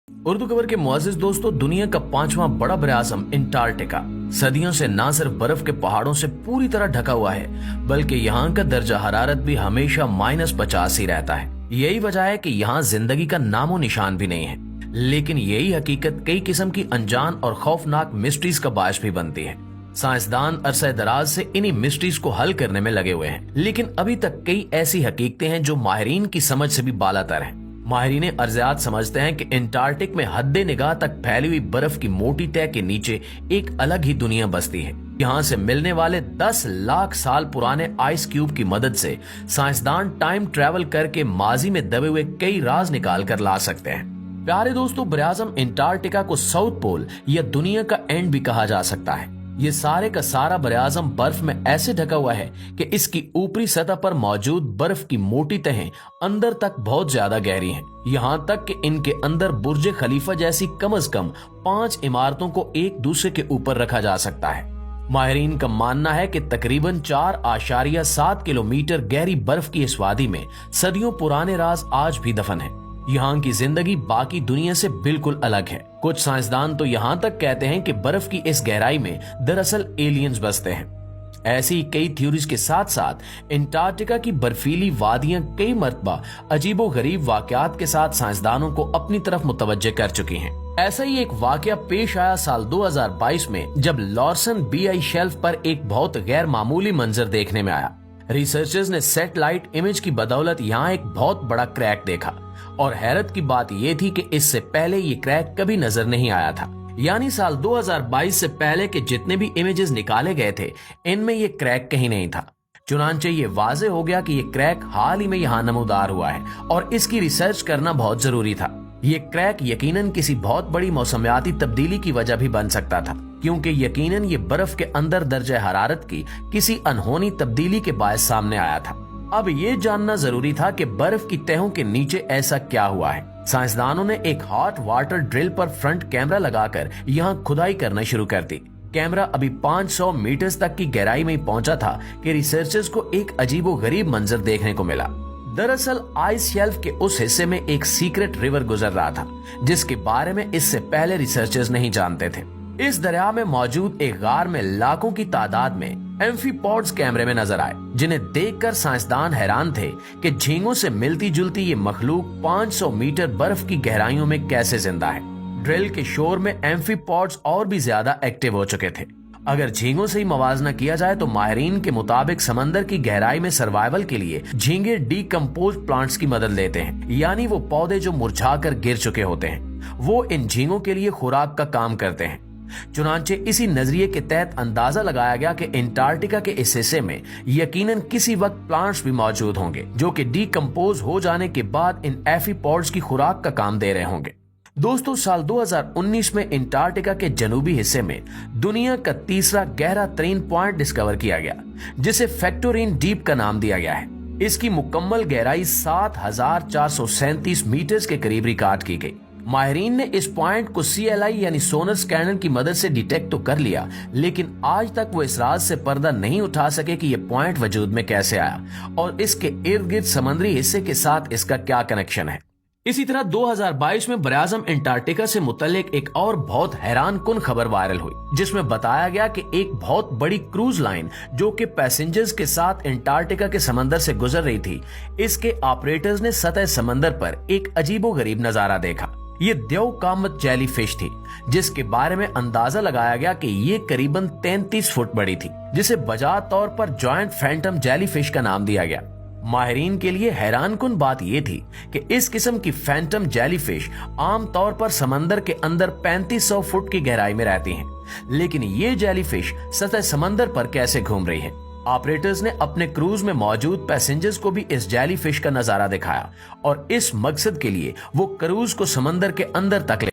उर्दू खबर के मुअज़्ज़िज़ दोस्तों, दुनिया का 5वां बड़ा बरआज़म अंटार्कटिका सदियों से न सिर्फ बर्फ के पहाड़ों से पूरी तरह ढका हुआ है, बल्कि यहाँ का दर्जा हरारत भी हमेशा -50 ही रहता है। यही वजह है कि यहाँ जिंदगी का नामो निशान भी नहीं है। लेकिन यही हकीकत कई किस्म की अनजान और खौफनाक मिस्ट्रीज का बायस भी बनती है। साइंसदान अरसे दराज से इन्हीं मिस्ट्रीज को हल करने में लगे हुए हैं, लेकिन अभी तक कई ऐसी हकीकतें हैं जो माहिरीन की समझ से भी बालातर हैं। माहिरीन अर्ज़ियात समझते हैं कि अंटार्कटिक में हद्दे निगाह तक फैली हुई बर्फ की मोटी तह के नीचे एक अलग ही दुनिया बसती है। यहाँ से मिलने वाले 10 लाख साल पुराने आइस क्यूब की मदद से साइंसदान टाइम ट्रेवल करके माजी में दबे हुए कई राज निकाल कर ला सकते हैं। प्यारे दोस्तों, बरआज़म अंटार्कटिका को साउथ पोल या दुनिया का एंड भी कहा जा सकता है। ये सारे का सारा बरआज़म बर्फ में ऐसे ढका हुआ है कि इसकी ऊपरी सतह पर मौजूद बर्फ की मोटी तहें अंदर तक बहुत ज्यादा गहरी हैं। यहाँ तक कि इनके अंदर बुर्ज खलीफा जैसी कम से कम 5 इमारतों को एक दूसरे के ऊपर रखा जा सकता है। माहिरीन का मानना है कि तकरीबन 4.7 किलोमीटर गहरी बर्फ की इस वादी में सदियों पुराने राज आज भी दफन है। यहाँ की जिंदगी बाकी दुनिया से बिल्कुल अलग है। कुछ साइंसदान तो यहाँ तक कहते हैं कि बर्फ की इस गहराई में दरअसल एलियंस बसते हैं। ऐसी कई थ्योरीज के साथ साथ अंटार्कटिका की बर्फीली वादियां कई मर्तबा अजीबो गरीब वाकयात के साथ साइंसदानों को अपनी तरफ मुतवज्जे कर चुकी हैं। ऐसा ही एक वाकया पेश आया साल 2022 में, जब लॉर्सन बी शेल्फ पर एक बहुत गैर मामूली मंजर देखने में आया। रिसर्चर्स ने सैटेलाइट इमेज की बदौलत यहाँ एक बहुत बड़ा क्रैक देखा, और हैरत की बात यह थी कि इससे पहले ये क्रैक कभी नजर नहीं आया था। यानी साल 2022 से पहले के जितने भी इमेजेस निकाले गए थे, इनमें ये क्रैक कहीं नहीं था। चुनांचे ये वाजे हो गया कि ये क्रैक हाल ही में यहाँ नमूदार हुआ है और इसकी रिसर्च करना बहुत जरूरी था। ये क्रैक यकीनन किसी बहुत बड़ी मौसमियाती तब्दीली की वजह भी बन सकता था, क्योंकि यकीनन ये बर्फ के अंदर दर्जे हरारत की किसी अनहोनी तब्दीली के बायस सामने आया था। अब ये जानना जरूरी था कि बर्फ की तहों के नीचे ऐसा क्या हुआ है। साइंसदानों ने एक हॉट वाटर ड्रिल पर फ्रंट कैमरा लगाकर यहाँ खुदाई करना शुरू कर दी। कैमरा अभी 500 मीटर तक की गहराई में पहुंचा था कि रिसर्चर्स को एक अजीबो गरीब मंजर देखने को मिला। दरअसल आइस शेल्फ के उस हिस्से में एक सीक्रेट रिवर गुजर रहा था, जिसके बारे में इससे पहले रिसर्चर्स नहीं जानते थे। इस दरिया में मौजूद एक गार में लाखों की तादाद में एम्फीपॉड्स कैमरे में नजर आए, जिन्हें देखकर साइंसदान हैरान थे कि झींगों से मिलती जुलती ये मखलूक 500 मीटर बर्फ की गहराइयों में कैसे जिंदा है। ड्रिल के शोर में एम्फीपॉड्स और भी ज्यादा एक्टिव हो चुके थे। अगर झींगों से ही मवाजना किया जाए तो माहिरीन के मुताबिक समंदर की गहराई में सर्वाइवल के लिए झींगे डीकम्पोज प्लांट्स की मदद लेते हैं, यानी वो पौधे जो मुरझाकर गिर चुके होते हैं, वो इन झींगों के लिए खुराक का काम करते हैं। चुनांचे इसी नजरिए के तहत अंदाजा लगाया गया कि अंटार्कटिका के इस हिस्से में यकीनन किसी वक्त प्लांट्स भी मौजूद होंगे जो कि डीकम्पोज हो जाने के बाद इन एम्फीपॉड्स की खुराक का काम दे रहे होंगे। दोस्तों, साल 2019 में अंटार्कटिका के जनूबी हिस्से में दुनिया का तीसरा गहरा तरीन पॉइंट डिस्कवर किया गया, जिसे फैक्टोरिन डीप का नाम दिया गया है। इसकी मुकम्मल गहराई 7437 मीटर के करीब रिकॉर्ड की गई। माहिरीन ने इस पॉइंट को CLI यानी सोनर स्कैनर की मदद से डिटेक्ट तो कर लिया, लेकिन आज तक वो इस राज से पर्दा नहीं उठा सके कि ये पॉइंट वजूद में कैसे आया और इसके इर्द गिर्द समुद्री हिस्से के साथ इसका क्या कनेक्शन है। इसी तरह 2022 में बरआज़म अंटार्कटिका से मुतल्लिक एक और बहुत हैरान कुन खबर वायरल हुई, जिसमें बताया गया कि एक बहुत बड़ी क्रूज लाइन जो कि पैसेंजर्स के साथ अंटार्कटिका के समंदर से गुजर रही थी, इसके ऑपरेटर्स ने सतह समंदर पर एक अजीबो गरीब नजारा देखा। ये देव कामत जेली फिश थी, जिसके बारे में अंदाजा लगाया गया कि ये करीबन 33 फुट बड़ी थी, जिसे बजा तौर पर जॉइंट फैंटम जेली फिश का नाम दिया गया। माहिरीन के लिए हैरान कुन बात यह थी कि इस किस्म की फैंटम जेलीफिश आम तौर पर समंदर के अंदर 3500 फुट की गहराई में रहती हैं, लेकिन ये जेलीफिश सतह समंदर पर कैसे घूम रही है। ऑपरेटर्स ने अपने क्रूज में मौजूद पैसेंजर्स को भी इस जेलीफिश का नजारा दिखाया और इस मकसद के लिए वो क्रूज को समंदर के अंदर तक ले